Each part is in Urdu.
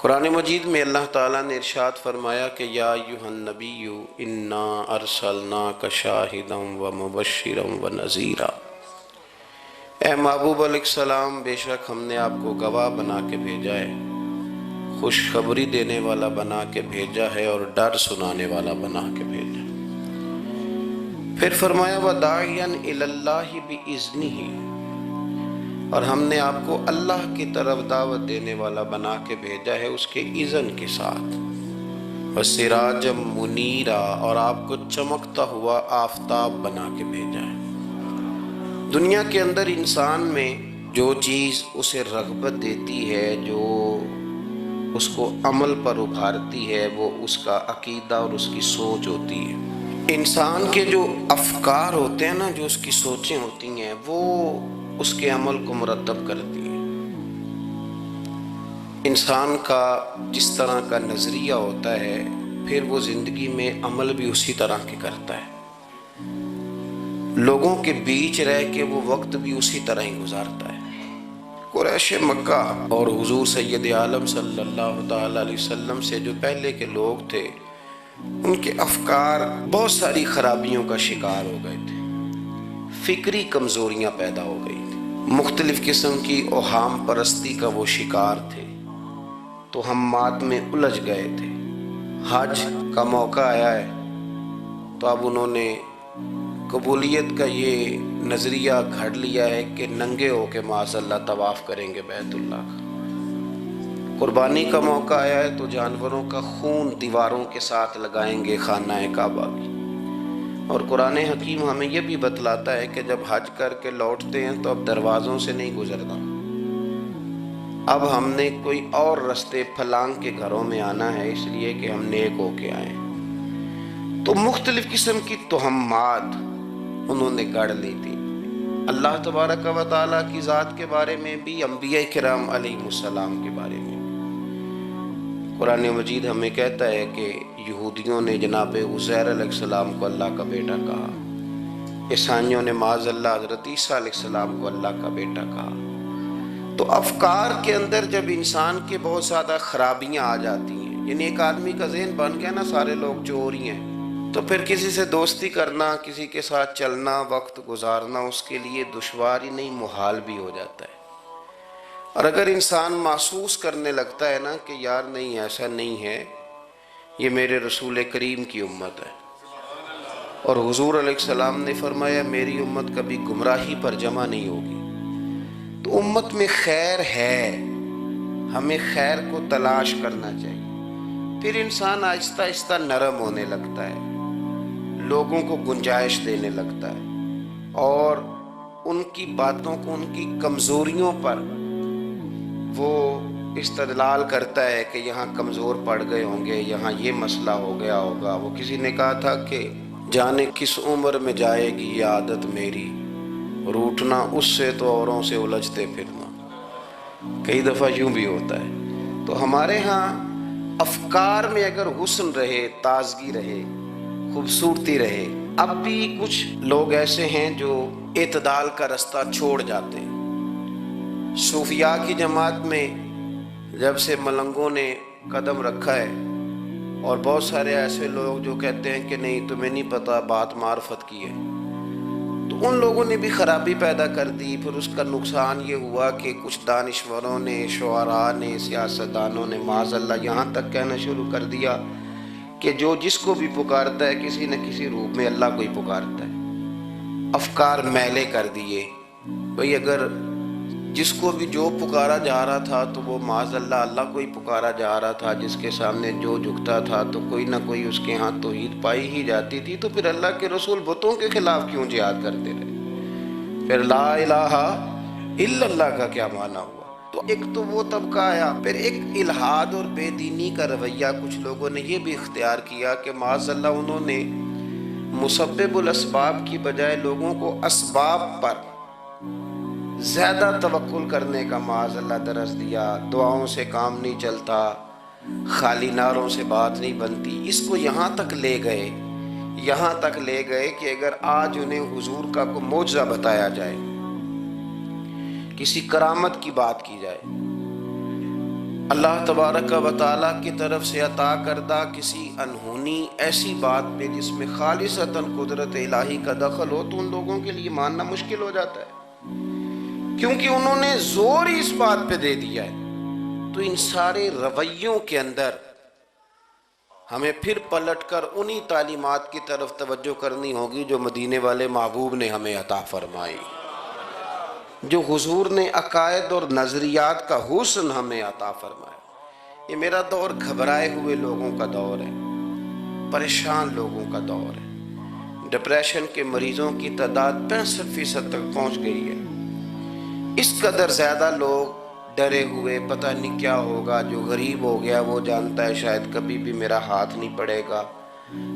قرآن مجید میں اللہ تعالیٰ نے ارشاد فرمایا کہ یا ایھا النبی انا ارسلناک شاہدا ومبشرا ونذیرا، اے محبوب علیہ السلام، بے شک ہم نے آپ کو گواہ بنا کے بھیجا ہے، خوشخبری دینے والا بنا کے بھیجا ہے اور ڈر سنانے والا بنا کے بھیجا ہے۔ پھر فرمایا وداعیا الی اللہ باذنہ، اور ہم نے آپ کو اللہ کی طرف دعوت دینے والا بنا کے بھیجا ہے اس کے اذن کے ساتھ، وسراجا منیرا، اور آپ کو چمکتا ہوا آفتاب بنا کے بھیجا ہے۔ دنیا کے اندر انسان میں جو چیز اسے رغبت دیتی ہے، جو اس کو عمل پر ابھارتی ہے، وہ اس کا عقیدہ اور اس کی سوچ ہوتی ہے۔ انسان کے جو افکار ہوتے ہیں نا، جو اس کی سوچیں ہوتی ہیں، وہ اس کے عمل کو مرتب کرتی ہیں۔ انسان کا جس طرح کا نظریہ ہوتا ہے، پھر وہ زندگی میں عمل بھی اسی طرح کے کرتا ہے۔ لوگوں کے بیچ رہ کے وہ وقت بھی اسی طرح ہی گزارتا ہے۔ قریش مکہ اور حضور سید عالم صلی اللہ تعالی علیہ وسلم سے جو پہلے کے لوگ تھے، ان کے افکار بہت ساری خرابیوں کا شکار ہو گئے تھے، فکری کمزوریاں پیدا ہو گئی تھی، مختلف قسم کی اوہام پرستی کا وہ شکار تھے، توہمات میں الجھ گئے تھے۔ حج کا موقع آیا ہے تو اب انہوں نے قبولیت کا یہ نظریہ گھڑ لیا ہے کہ ننگے ہو کے معاذ اللہ طواف کریں گے بیت اللہ کا۔ قربانی کا موقع آیا ہے تو جانوروں کا خون دیواروں کے ساتھ لگائیں گے خانہ کعبہ کی۔ اور قرآن حکیم ہمیں یہ بھی بتلاتا ہے کہ جب حج کر کے لوٹتے ہیں تو اب دروازوں سے نہیں گزرنا، اب ہم نے کوئی اور رستے پھلانگ کے گھروں میں آنا ہے، اس لیے کہ ہم نیک ہو کے آئیں۔ تو مختلف قسم کی توہمات انہوں نے گڑھ لی تھی، اللہ تبارک و تعالیٰ کی ذات کے بارے میں بھی، انبیاء کرام علیہ السلام کے بارے میں بھی۔ قرآن مجید ہمیں کہتا ہے کہ یہودیوں نے جناب عزیر علیہ السلام کو اللہ کا بیٹا کہا، عیسائیوں نے معاذ اللہ حضرت عیسیٰ علیہ السلام کو اللہ کا بیٹا کہا۔ تو افکار کے اندر جب انسان کے بہت زیادہ خرابیاں آ جاتی ہیں، یعنی ایک آدمی کا ذہن بن گیا نا سارے لوگ چور ہی ہیں، تو پھر کسی سے دوستی کرنا، کسی کے ساتھ چلنا، وقت گزارنا اس کے لیے دشوار ہی نہیں محال بھی ہو جاتا ہے۔ اور اگر انسان محسوس کرنے لگتا ہے نا کہ یار نہیں، ایسا نہیں ہے، یہ میرے رسول کریم کی امت ہے، اور حضور علیہ السلام نے فرمایا میری امت کبھی گمراہی پر جمع نہیں ہوگی، تو امت میں خیر ہے، ہمیں خیر کو تلاش کرنا چاہیے۔ پھر انسان آہستہ آہستہ نرم ہونے لگتا ہے، لوگوں کو گنجائش دینے لگتا ہے، اور ان کی باتوں کو، ان کی کمزوریوں پر وہ استدلال کرتا ہے کہ یہاں کمزور پڑ گئے ہوں گے، یہاں یہ مسئلہ ہو گیا ہوگا۔ وہ کسی نے کہا تھا کہ جانے کس عمر میں جائے گی یہ عادت میری، روٹنا اس سے تو اوروں سے الجھتے پھرنا۔ کئی دفعہ یوں بھی ہوتا ہے۔ تو ہمارے ہاں افکار میں اگر حسن رہے، تازگی رہے، خوبصورتی رہے، اب بھی کچھ لوگ ایسے ہیں جو اعتدال کا رستہ چھوڑ جاتے ہیں۔ صوفیاء کی جماعت میں جب سے ملنگوں نے قدم رکھا ہے، اور بہت سارے ایسے لوگ جو کہتے ہیں کہ نہیں تمہیں نہیں پتا، بات معرفت کی ہے، تو ان لوگوں نے بھی خرابی پیدا کر دی۔ پھر اس کا نقصان یہ ہوا کہ کچھ دانشوروں نے، شعراء نے، سیاستدانوں نے معاذ اللہ یہاں تک کہنا شروع کر دیا کہ جو جس کو بھی پکارتا ہے کسی نہ کسی روپ میں اللہ کو ہی پکارتا ہے۔ افکار میلے کر دیے، بھئی اگر جس کو بھی جو پکارا جا رہا تھا تو وہ معاذ اللہ اللہ کو ہی پکارا جا رہا تھا، جس کے سامنے جو جھکتا تھا تو کوئی نہ کوئی اس کے ہاں توحید پائی ہی جاتی تھی، تو پھر اللہ کے رسول بتوں کے خلاف کیوں جہاد کرتے رہے؟ پھر لا الہ الا اللہ کا کیا معنی ہوا؟ تو ایک تو وہ طبقہ آیا، پھر ایک الحاد اور بے دینی کا رویہ کچھ لوگوں نے یہ بھی اختیار کیا کہ معاذ اللہ انہوں نے مسبب الاسباب کی بجائے لوگوں کو اسباب پر زیادہ توکل کرنے کا معاذ اللہ درس دیا۔ دعاؤں سے کام نہیں چلتا، خالی نعروں سے بات نہیں بنتی۔ اس کو یہاں تک لے گئے کہ اگر آج انہیں حضور کا کوئی معجزہ بتایا جائے، کسی کرامت کی بات کی جائے، اللہ تبارک و تعالیٰ کی طرف سے عطا کردہ کسی انہونی ایسی بات پہ جس میں خالصتاً قدرت الہی کا دخل ہو تو ان لوگوں کے لیے ماننا مشکل ہو جاتا ہے، کیونکہ انہوں نے زور ہی اس بات پہ دے دیا ہے۔ تو ان سارے رویوں کے اندر ہمیں پھر پلٹ کر انہی تعلیمات کی طرف توجہ کرنی ہوگی جو مدینے والے محبوب نے ہمیں عطا فرمائی، جو حضور نے عقائد اور نظریات کا حسن ہمیں عطا فرمایا۔ یہ میرا دور گھبرائے ہوئے لوگوں کا دور ہے، پریشان لوگوں کا دور ہے۔ ڈپریشن کے مریضوں کی تعداد 65% تک پہنچ گئی ہے۔ اس قدر زیادہ لوگ ڈرے ہوئے، پتہ نہیں کیا ہوگا۔ جو غریب ہو گیا وہ جانتا ہے شاید کبھی بھی میرا ہاتھ نہیں پڑے گا،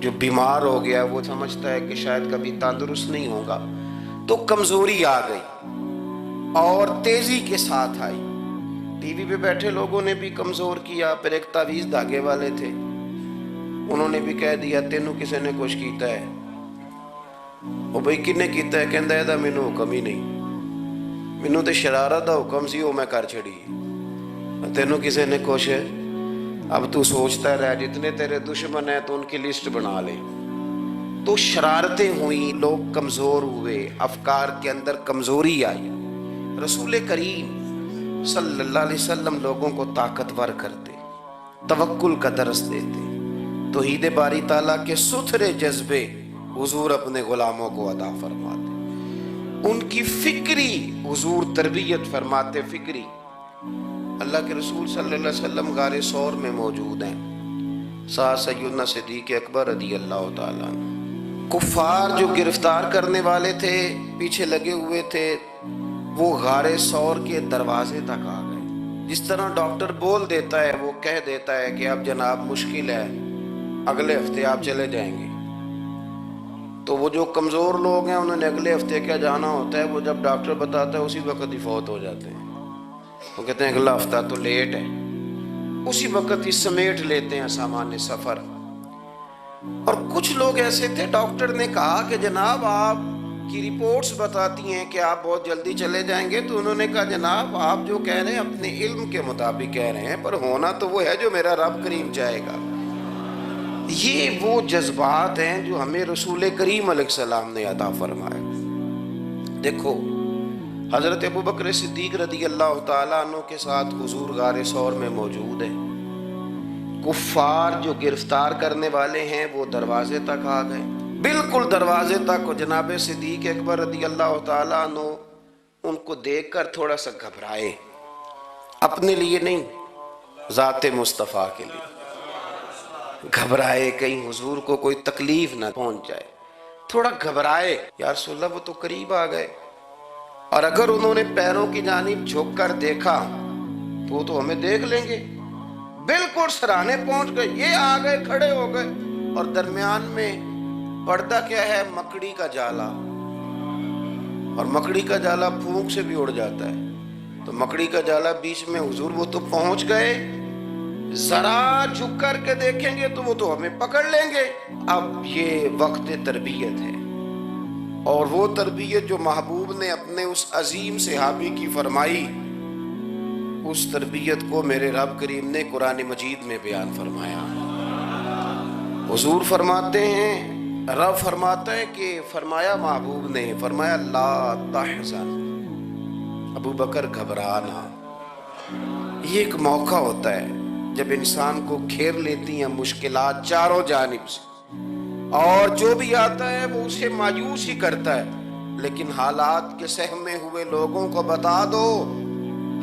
جو بیمار ہو گیا وہ سمجھتا ہے کہ شاید کبھی تندرست نہیں ہوگا۔ تو کمزوری آ گئی اور تیزی کے ساتھ آئی۔ ٹی وی پہ بیٹھے لوگوں نے بھی کمزور کیا۔ پھر ایک تعویذ دھاگے والے تھے، انہوں نے بھی کہہ دیا تینوں کسی نے کچھ کیتا ہے۔ وہ بھئی کنے کیتا ہے؟ کہندا ہے مینوں حکم ہی نہیں، مینوں تے شرارت دا حکم سی وہ میں کر چھڑی، تینوں کسی نے کچھ ہے۔ اب تو سوچتا رہ، جتنے تیرے دشمن ہیں تو ان کی لسٹ بنا لے۔ تو شرارتیں ہوئیں، لوگ کمزور ہوئے، افکار کے اندر کمزوری آئی۔ رسول کریم صلی اللہ علیہ وسلم لوگوں کو طاقتور کرتے، توکل کا درس دیتے، توحید باری تعالیٰ کے ستھرے جذبے حضور اپنے غلاموں کو عطا فرماتے، ان کی فکری حضور تربیت فرماتے، فکری۔ اللہ کے رسول صلی اللہ علیہ وسلم غار ثور میں موجود ہیں، ساتھ سیدنا صدیق اکبر رضی اللہ تعالیٰ عنہ۔ کفار جو گرفتار کرنے والے تھے، پیچھے لگے ہوئے تھے، وہ غار ثور کے دروازے تک آ گئے۔ جس طرح ڈاکٹر بول دیتا ہے، وہ کہہ دیتا ہے کہ اب جناب مشکل ہے، اگلے ہفتے آپ چلے جائیں گے۔ تو وہ جو کمزور لوگ ہیں انہوں نے اگلے ہفتے کیا جانا ہوتا ہے، وہ جب ڈاکٹر بتاتا ہے اسی وقت ہی فوت ہو جاتے ہیں۔ وہ کہتے ہیں اگلا ہفتہ تو لیٹ ہے، اسی وقت ہی سمیٹ لیتے ہیں سامان سفر۔ اور کچھ لوگ ایسے تھے، ڈاکٹر نے کہا کہ جناب آپ کی رپورٹس بتاتی ہیں کہ آپ بہت جلدی چلے جائیں گے، تو انہوں نے کہا جناب آپ جو کہہ رہے ہیں اپنے علم کے مطابق کہہ رہے ہیں، پر ہونا تو وہ ہے جو میرا رب کریم چاہے گا۔ یہ وہ جذبات ہیں جو ہمیں رسول کریم علیہ السلام نے عطا فرمایا۔ دیکھو حضرت ابوبکر صدیق رضی اللہ تعالیٰ عنہ کے ساتھ حضور غار ثور میں موجود ہیں۔ کفار جو گرفتار کرنے والے ہیں وہ دروازے تک آ گئے، بالکل دروازے تک۔ جناب صدیق اکبر رضی اللہ تعالیٰ عنہ ان کو دیکھ کر تھوڑا سا گھبرائے، اپنے لیے نہیں، ذات مصطفیٰ کے لیے گھبرائے، کہیں حضور کو کوئی تکلیف نہ پہنچ جائے، تھوڑا گھبرائے۔ یا رسول اللہ وہ تو قریب آ گئے، اور اگر انہوں نے پیروں کی جانب جھک کر دیکھا تو وہ تو ہمیں دیکھ لیں گے۔ بالکل سرانے پہنچ گئے، یہ آ گئے، کھڑے ہو گئے، اور درمیان میں پردہ کیا ہے؟ مکڑی کا جالا، اور مکڑی کا جالا پھونک سے بھی اڑ جاتا ہے، تو مکڑی کا جالا بیچ میں۔ حضور وہ تو پہنچ گئے، ذرا جھک کر کے دیکھیں گے تو وہ تو ہمیں پکڑ لیں گے۔ اب یہ وقت تربیت ہے، اور وہ تربیت جو محبوب نے اپنے اس عظیم صحابی کی فرمائی، اس تربیت کو میرے رب کریم نے قرآن مجید میں بیان فرمایا۔ حضور فرماتے ہیں، رب فرماتا ہے کہ فرمایا محبوب نے، فرمایا لا تحزن، ابو بکر گھبرانا۔ یہ ایک موقع ہوتا ہے جب انسان کو گھیر لیتی ہیں مشکلات چاروں جانب سے، اور جو بھی آتا ہے وہ اسے مایوس ہی کرتا ہے، لیکن حالات کے سہمے ہوئے لوگوں کو بتا دو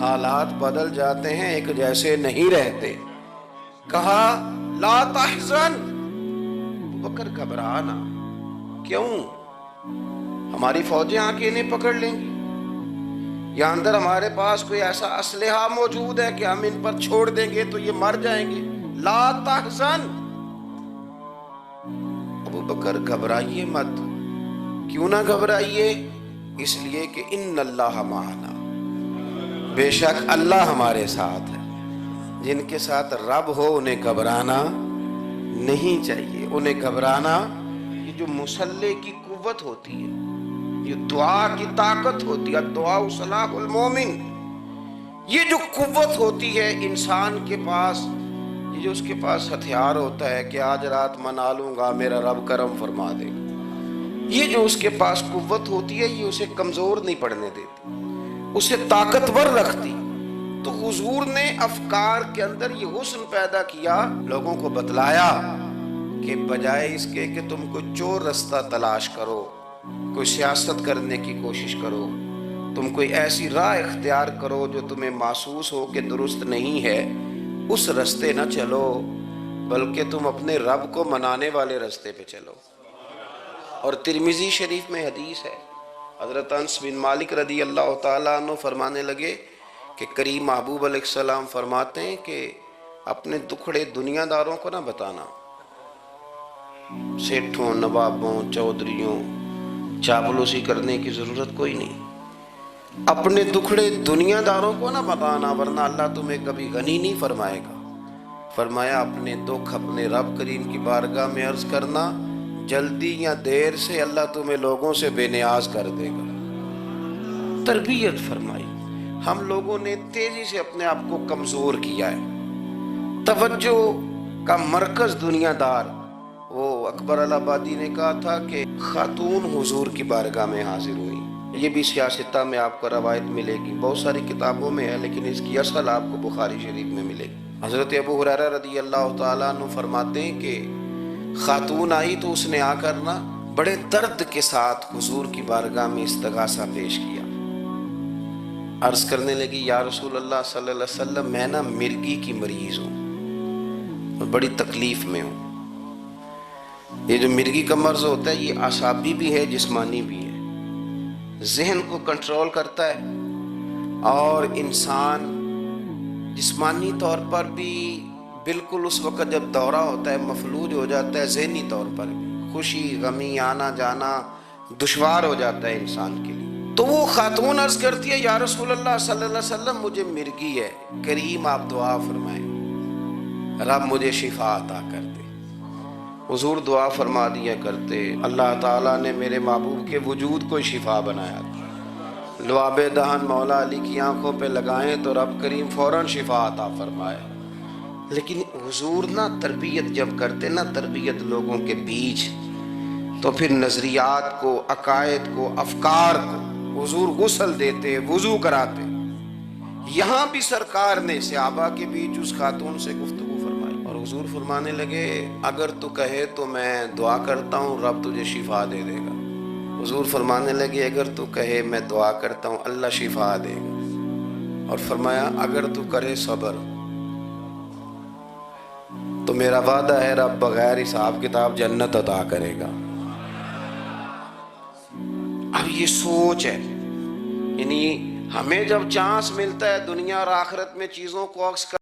حالات بدل جاتے ہیں، ایک جیسے نہیں رہتے۔ کہا لا تحزن، بکر گھبرانا کیوں؟ ہماری فوجیں آ کے انہیں پکڑ لیں گی، یا اندر ہمارے پاس کوئی ایسا اسلحہ موجود ہے کہ ہم ان پر چھوڑ دیں گے تو یہ مر جائیں گے۔ لا تحزن، ابو بکر گھبرائیے مت۔ کیوں نہ گھبرائیے؟ اس لیے کہ ان اللہ معنا، بے شک اللہ ہمارے ساتھ ہے۔ جن کے ساتھ رب ہو انہیں گھبرانا نہیں چاہیے۔ انہیں گھبرانا، یہ جو مسلح کی قوت ہوتی ہے، یہ دعا کی طاقت ہوتی ہے، دعا صلاح المومن، یہ جو قوت ہوتی ہے انسان کے پاس، یہ جو اس کے پاس ہتھیار ہوتا ہے کہ آج رات منا لوں گا میرا رب کرم فرما دے گا، یہ جو اس کے پاس قوت ہوتی ہے یہ اسے کمزور نہیں پڑنے دیتی، اسے طاقتور رکھتی۔ تو حضور نے افکار کے اندر یہ حسن پیدا کیا، لوگوں کو بتلایا کہ بجائے اس کے کہ تم کوئی چور رستہ تلاش کرو، کوئی سیاست کرنے کی کوشش کرو، تم کوئی ایسی راہ اختیار کرو جو تمہیں محسوس ہو کہ درست نہیں ہے، اس رستے نہ چلو، بلکہ تم اپنے رب کو منانے والے رستے پہ چلو۔ اور ترمذی شریف میں حدیث ہے، حضرت انس بن مالک رضی اللہ تعالیٰ عنہ فرمانے لگے کہ کریم محبوب علیہ السلام فرماتے ہیں کہ اپنے دکھڑے دنیا داروں کو نہ بتانا، سیٹھوں، نوابوں، چودھریوں چاپلوسی کرنے کی ضرورت کوئی نہیں، اپنے دکھڑے دنیا داروں کو نہ بتانا ورنہ اللہ تمہیں کبھی غنی نہیں فرمائے گا۔ فرمایا اپنے دکھ اپنے رب کریم کی بارگاہ میں عرض کرنا، جلدی یا دیر سے اللہ تمہیں لوگوں سے بے نیاز کر دے گا۔ تربیت فرمائی۔ ہم لوگوں نے تیزی سے اپنے آپ کو کمزور کیا ہے، توجہ کا مرکز دنیا دار۔ وہ اکبر الہآبادی نے کہا تھا کہ خاتون حضور کی بارگاہ میں حاضر ہوئی، یہ بھی سیاستہ میں آپ کو روایت ملے گی، بہت ساری کتابوں میں ہے لیکن اس کی اصل آپ کو بخاری شریف میں ملے گی۔ حضرت ابو ہریرہ رضی اللہ تعالیٰ عنہ فرماتے ہیں کہ خاتون آئی تو اس نے آ کر نا بڑے درد کے ساتھ حضور کی بارگاہ میں استغاثہ پیش کیا، عرض کرنے لگی یا رسول اللہ صلی اللہ علیہ وسلم میں نا مرگی کی مریض ہوں اور بڑی تکلیف میں ہوں۔ یہ جو مرگی کا مرض ہوتا ہے یہ اعصابی بھی ہے جسمانی بھی ہے، ذہن کو کنٹرول کرتا ہے اور انسان جسمانی طور پر بھی بالکل اس وقت جب دورہ ہوتا ہے مفلوج ہو جاتا ہے، ذہنی طور پر بھی خوشی غمی آنا جانا دشوار ہو جاتا ہے انسان کے لیے۔ تو وہ خاتون عرض کرتی ہے یا رسول اللہ صلی اللہ علیہ وسلم مجھے مرگی ہے، کریم آپ دعا فرمائیں رب مجھے شفا عطا کر دے۔ حضور دعا فرما دیا کرتے، اللہ تعالیٰ نے میرے محبوب کے وجود کو شفا بنایا تھا، لعاب دہن مولا علی کی آنکھوں پہ لگائیں تو رب کریم فوراً شفا عطا فرمایا۔ لیکن حضور نہ تربیت جب کرتے نہ تربیت لوگوں کے بیچ، تو پھر نظریات کو، عقائد کو، افکار کو حضور غسل دیتے، وضو کراتے۔ یہاں بھی سرکار نے صحابہ کے بیچ اس خاتون سے گفتگو فرمائی اور حضور فرمانے لگے اگر تو کہے تو میں دعا کرتا ہوں رب تجھے شفا دے دے گا۔ حضور فرمانے لگے اگر تو کہے میں دعا کرتا ہوں اللہ شفا دے گا، اور فرمایا اگر تو کرے صبر تو میرا وعدہ ہے رب بغیر حساب کتاب جنت عطا کرے گا۔ اب یہ سوچ ہے، یعنی ہمیں جب چانس ملتا ہے دنیا اور آخرت میں چیزوں کو عکس